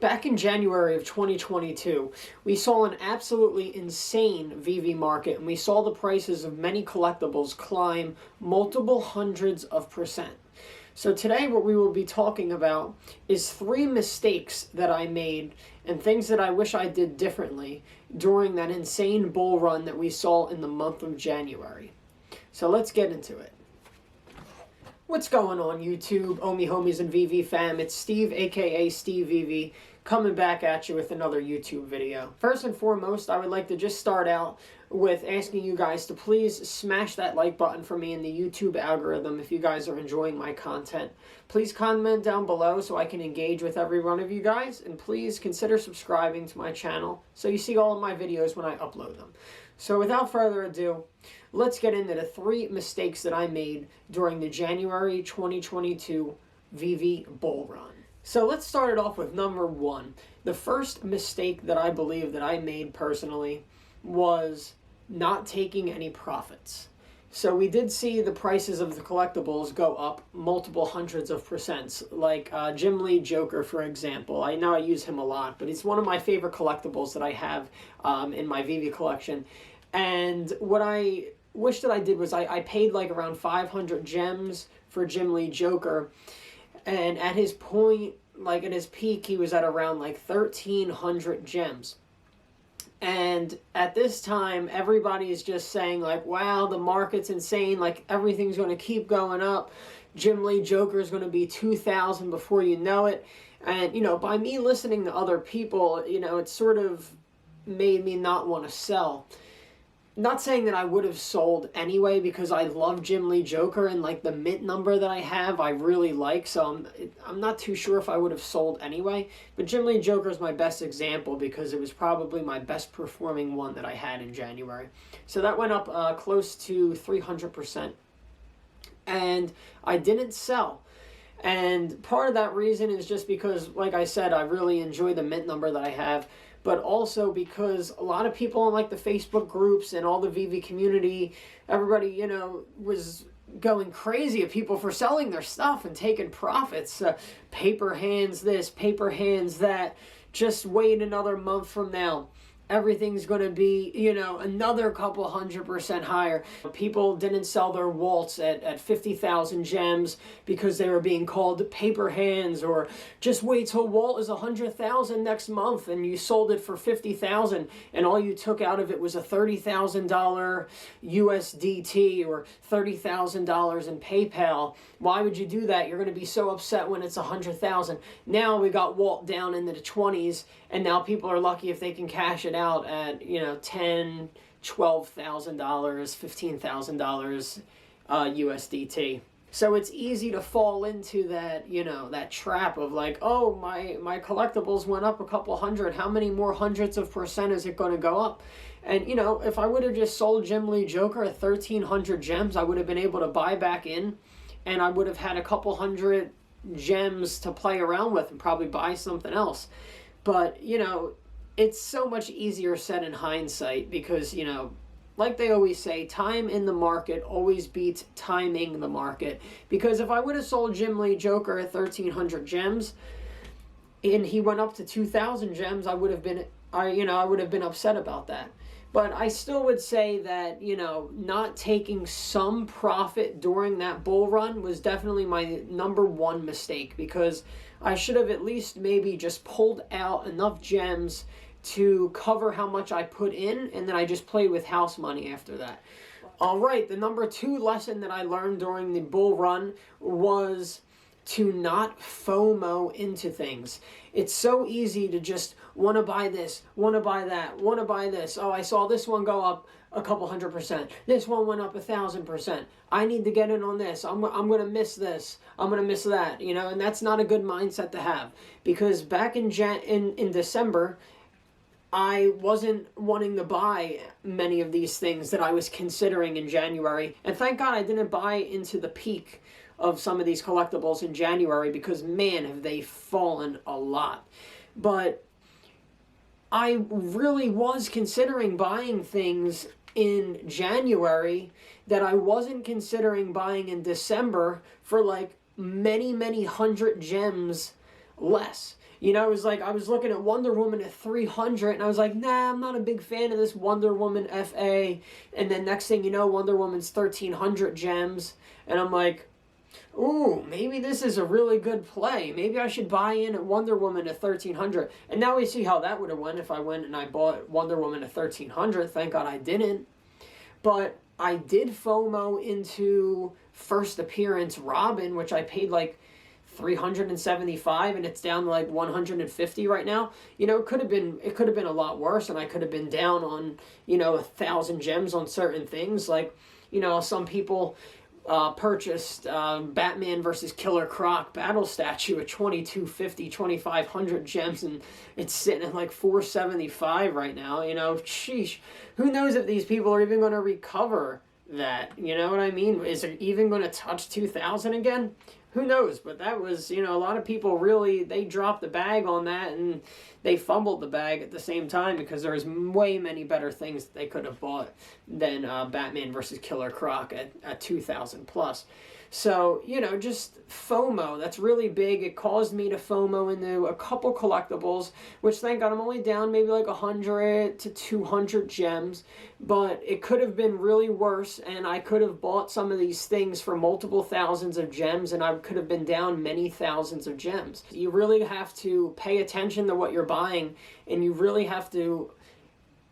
Back in January of 2022, we saw an absolutely insane VeVe market, and we saw the prices of many collectibles climb multiple hundreds of percent. So today what we will be talking about is 3 mistakes that I made and things that I wish I did differently during that insane bull run that we saw in the month of January. So let's get into it. What's going on YouTube, Omi homies and VeVe fam? It's Steve, aka Steve VeVe, coming back at you with another YouTube video. First and foremost, I would like to just start out with asking you guys to please smash that like button for me in the YouTube algorithm if you guys are enjoying my content. Please comment down below so I can engage with every one of you guys, and please consider subscribing to my channel so you see all of my videos when I upload them. So without further ado, let's get into the 3 mistakes that I made during the January 2022 VeVe bull run. So let's start it off with number 1. The first mistake that I believe that I made personally was not taking any profits. So we did see the prices of the collectibles go up multiple hundreds of percents, like Jim Lee Joker, for example. I know I use him a lot, but it's one of my favorite collectibles that I have in my VeVe collection. And what I wish that I did was I paid like around 500 gems for Jim Lee Joker, and at his point, like at his peak, he was at around like 1,300 gems. And at this time, everybody is just saying like, wow, the market's insane, like everything's going to keep going up. Jim Lee Joker is going to be 2,000 before you know it. And, you know, by me listening to other people, you know, it sort of made me not want to sell. Not saying that I would have sold anyway, because I love Jim Lee Joker, and like the mint number that I have I really like, so I'm not too sure if I would have sold anyway. But Jim Lee Joker is my best example because it was probably my best performing one that I had in January. So that went up close to 300%, and I didn't sell. And part of that reason is just because, like I said, I really enjoy the mint number that I have, but also because a lot of people on like the Facebook groups and all the VeVe community, everybody, you know, was going crazy at people for selling their stuff and taking profits. Paper hands this, paper hands that. Just wait another month from now, everything's going to be, you know, another couple 100% higher. People didn't sell their waltz at 50,000 gems because they were being called paper hands, or just wait till walt is 100,000 next month and you sold it for 50,000 and all you took out of it was a $30,000 USDT or $30,000 in PayPal. Why would you do that? You're going to be so upset when it's 100,000. Now we got walt down into the 20s, and now people are lucky if they can cash it out at, you know, $10,000, $12,000, $15,000 USDT. So it's easy to fall into that, you know, that trap of like, oh, my collectibles went up a couple hundred. How many more hundreds of percent is it going to go up? And, you know, if I would have just sold Jim Lee Joker at 1,300 gems, I would have been able to buy back in, and I would have had a couple hundred gems to play around with and probably buy something else. But, you know, it's so much easier said in hindsight because, you know, like they always say, time in the market always beats timing the market. Because if I would have sold Jim Lee Joker at 1,300 gems and he went up to 2,000 gems, I would have been upset about that. But I still would say that, you know, not taking some profit during that bull run was definitely my number 1 mistake, because I should have at least maybe just pulled out enough gems to cover how much I put in, and then I just played with house money after that. All right, the number 2 lesson that I learned during the bull run was to not FOMO into things. It's so easy to just want to buy this, want to buy that, want to buy this. Oh, I saw this one go up a couple 100%. This one went up 1,000%. I need to get in on this. I'm going to miss this. I'm going to miss that. You know, and that's not a good mindset to have, because back in December, I wasn't wanting to buy many of these things that I was considering in January. And thank God I didn't buy into the peak of some of these collectibles in January, because man, have they fallen a lot. But I really was considering buying things in January that I wasn't considering buying in December for like many hundred gems less. You know, it was like I was looking at Wonder Woman at 300, and I was like, nah, I'm not a big fan of this Wonder Woman FA. And then next thing you know, Wonder Woman's 1,300 gems, and I'm like, ooh, maybe this is a really good play. Maybe I should buy in at Wonder Woman at 1,300. And now we see how that would have went if I went and I bought Wonder Woman at 1,300. Thank God I didn't. But I did FOMO into first appearance Robin, which I paid like 375, and it's down to like 150 right now. You know, it could have been a lot worse, and I could have been down on, you know, 1,000 gems on certain things. Like, you know, some people purchased Batman versus Killer Croc battle statue at 2,250, 2,500 gems, and it's sitting at like 475 right now. You know, sheesh. Who knows if these people are even going to recover that? You know what I mean? Is it even going to touch 2,000 again? Who knows? But that was, you know, a lot of people really, they dropped the bag on that, and they fumbled the bag at the same time, because there's way many better things that they could have bought than Batman versus Killer Croc at 2,000 plus. So, you know, just FOMO, that's really big. It caused me to FOMO into a couple collectibles, which thank God I'm only down maybe like 100 to 200 gems, but it could have been really worse, and I could have bought some of these things for multiple thousands of gems, and I could have been down many thousands of gems. You really have to pay attention to what you're buying, and you really have to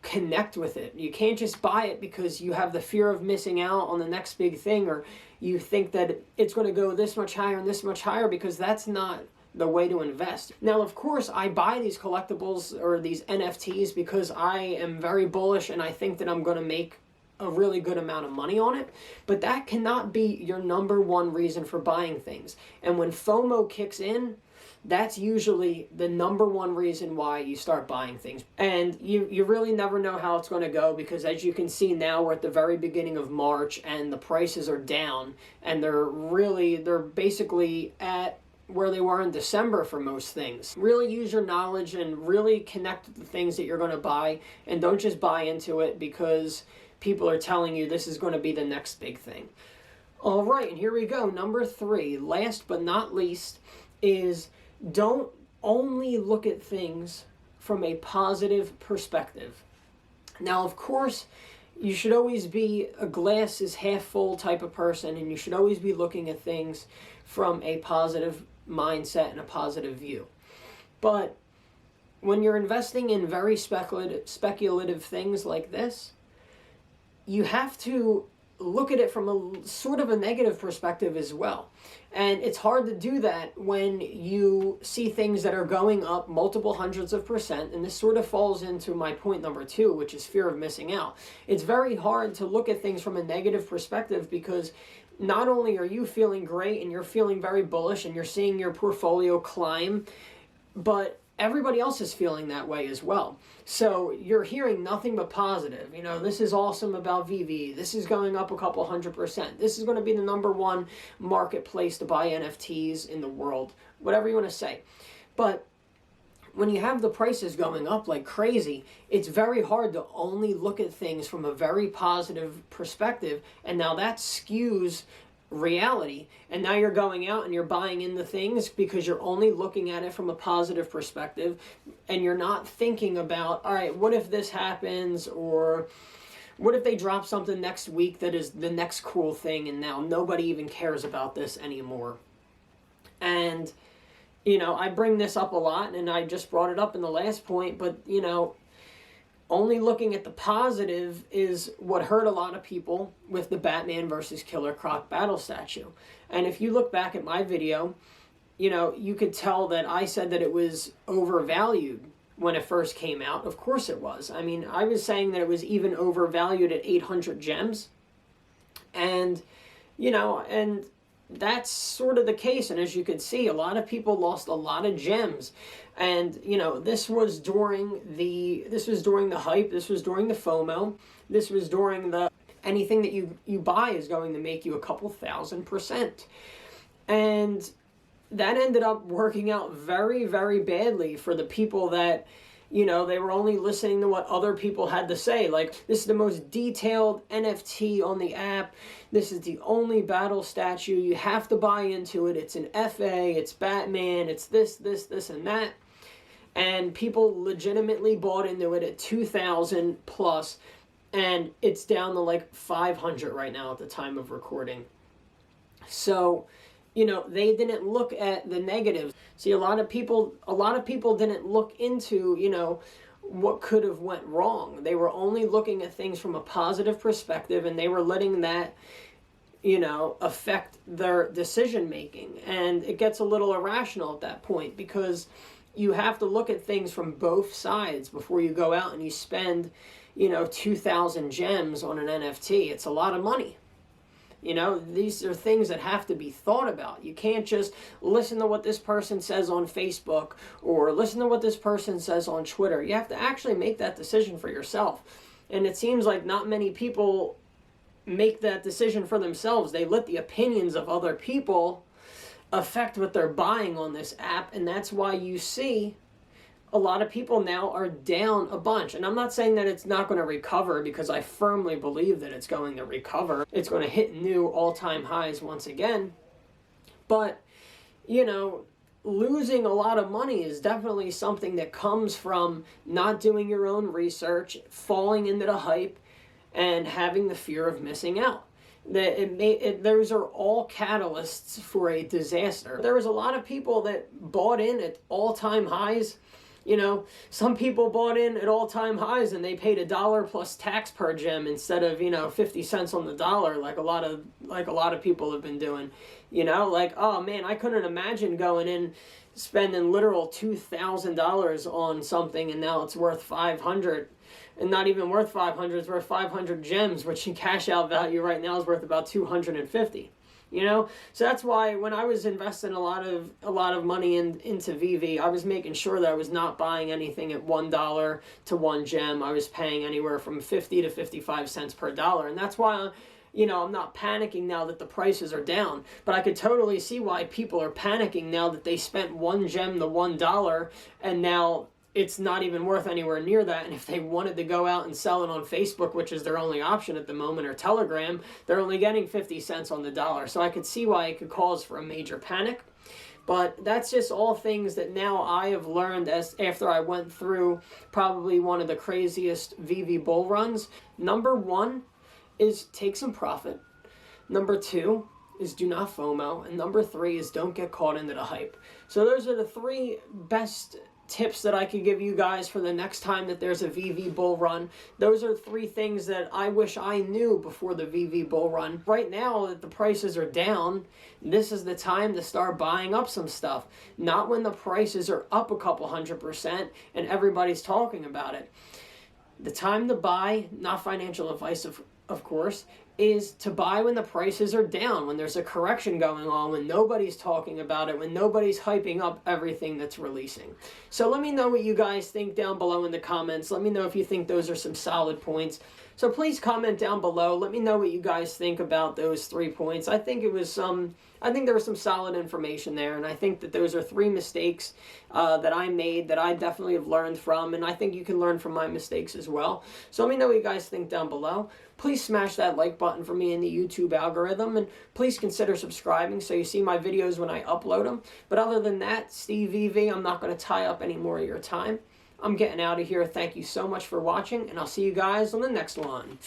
connect with it. You can't just buy it because you have the fear of missing out on the next big thing, or you think that it's going to go this much higher and this much higher, because that's not the way to invest. Now, of course, I buy these collectibles or these NFTs because I am very bullish and I think that I'm going to make a really good amount of money on it, but that cannot be your number one reason for buying things. And when FOMO kicks in, that's usually the number one reason why you start buying things. And you really never know how it's going to go, because as you can see now, we're at the very beginning of March and the prices are down, and they're basically at where they were in December for most things. Really use your knowledge and really connect with the things that you're going to buy, and don't just buy into it because people are telling you this is going to be the next big thing. All right, and here we go. Number 3, last but not least, is don't only look at things from a positive perspective. Now, of course, you should always be a glass is half full type of person, and you should always be looking at things from a positive mindset and a positive view. But when you're investing in very speculative things like this, you have to look at it from a sort of a negative perspective as well. And it's hard to do that when you see things that are going up multiple hundreds of percent, and this sort of falls into my point number 2, which is fear of missing out. It's very hard to look at things from a negative perspective, because not only are you feeling great and you're feeling very bullish and you're seeing your portfolio climb, but everybody else is feeling that way as well. So you're hearing nothing but positive. You know, this is awesome about VeVe. This is going up a couple 100%. This is going to be the number one marketplace to buy NFTs in the world. Whatever you want to say. But when you have the prices going up like crazy, it's very hard to only look at things from a very positive perspective. And now that skews reality, and now you're going out and you're buying into things because you're only looking at it from a positive perspective, and you're not thinking about, all right, what if this happens, or what if they drop something next week that is the next cool thing, and now nobody even cares about this anymore. And you know, I bring this up a lot, and I just brought it up in the last point, but you know, only looking at the positive is what hurt a lot of people with the Batman versus Killer Croc battle statue. And if you look back at my video, you know, you could tell that I said that it was overvalued when it first came out. Of course it was. I mean, I was saying that it was even overvalued at 800 gems. And, you know, and that's sort of the case. And as you can see, a lot of people lost a lot of gems. And, you know, this was during the hype, this was during the FOMO, this was during the anything that you buy is going to make you a couple 1,000%. And that ended up working out very, very badly for the people that, you know, they were only listening to what other people had to say. Like, this is the most detailed NFT on the app. This is the only battle statue. You have to buy into it. It's an FA. It's Batman. It's this, and that. and people legitimately bought into it at 2,000 plus, and it's down to like 500 right now at the time of recording. So, you know, they didn't look at the negatives. See, a lot of people didn't look into, you know, what could have went wrong. They were only looking at things from a positive perspective, and they were letting that, you know, affect their decision making. And it gets a little irrational at that point, because you have to look at things from both sides before you go out and you spend, you know, 2,000 gems on an NFT. It's a lot of money. You know, these are things that have to be thought about. You can't just listen to what this person says on Facebook or listen to what this person says on Twitter. You have to actually make that decision for yourself. And it seems like not many people make that decision for themselves. They let the opinions of other people affect what they're buying on this app, and that's why you see a lot of people now are down a bunch. And I'm not saying that it's not going to recover, because I firmly believe that it's going to recover. It's going to hit new all-time highs once again. But, you know, losing a lot of money is definitely something that comes from not doing your own research, falling into the hype, and having the fear of missing out. Those are all catalysts for a disaster. There was a lot of people that bought in at all-time highs. You know, some people bought in at all-time highs and they paid $1 plus tax per gem instead of, you know, 50 cents on the dollar, like a lot of people have been doing. You know, like, oh man, I couldn't imagine going in spending literal $2,000 on something, and now it's worth 500, and not even worth 500, it's worth 500 gems, which in cash out value right now is worth about 250. You know, so that's why when I was investing a lot of money into VeVe, I was making sure that I was not buying anything at $1 to 1 gem. I was paying anywhere from 50 to 55 cents per dollar, and that's why, you know, I'm not panicking now that the prices are down. But I could totally see why people are panicking now that they spent 1 gem to $1, and now it's not even worth anywhere near that. And if they wanted to go out and sell it on Facebook, which is their only option at the moment, or Telegram, they're only getting 50 cents on the dollar. So I could see why it could cause for a major panic. But that's just all things that now I have learned after I went through probably one of the craziest VeVe bull runs. Number 1 is take some profit. Number 2 is do not FOMO. And number 3 is don't get caught into the hype. So those are the 3 best tips that I could give you guys for the next time that there's a VeVe bull run. Those are 3 things that I wish I knew before the VeVe bull run. Right now that the prices are down, this is the time to start buying up some stuff. Not when the prices are up a couple 100% and everybody's talking about it. The time to buy, not financial advice of course, is to buy when the prices are down, when there's a correction going on, when nobody's talking about it, when nobody's hyping up everything that's releasing. So let me know what you guys think down below in the comments. Let me know if you think those are some solid points. So please comment down below. Let me know what you guys think about those 3 points. I think there was some solid information there, and I think that those are 3 mistakes that I made that I definitely have learned from, and I think you can learn from my mistakes as well. So let me know what you guys think down below. Please smash that like button for me in the YouTube algorithm, and please consider subscribing so you see my videos when I upload them. But other than that, Steve VeVe, I'm not going to tie up any more of your time. I'm getting out of here. Thank you so much for watching, and I'll see you guys on the next one.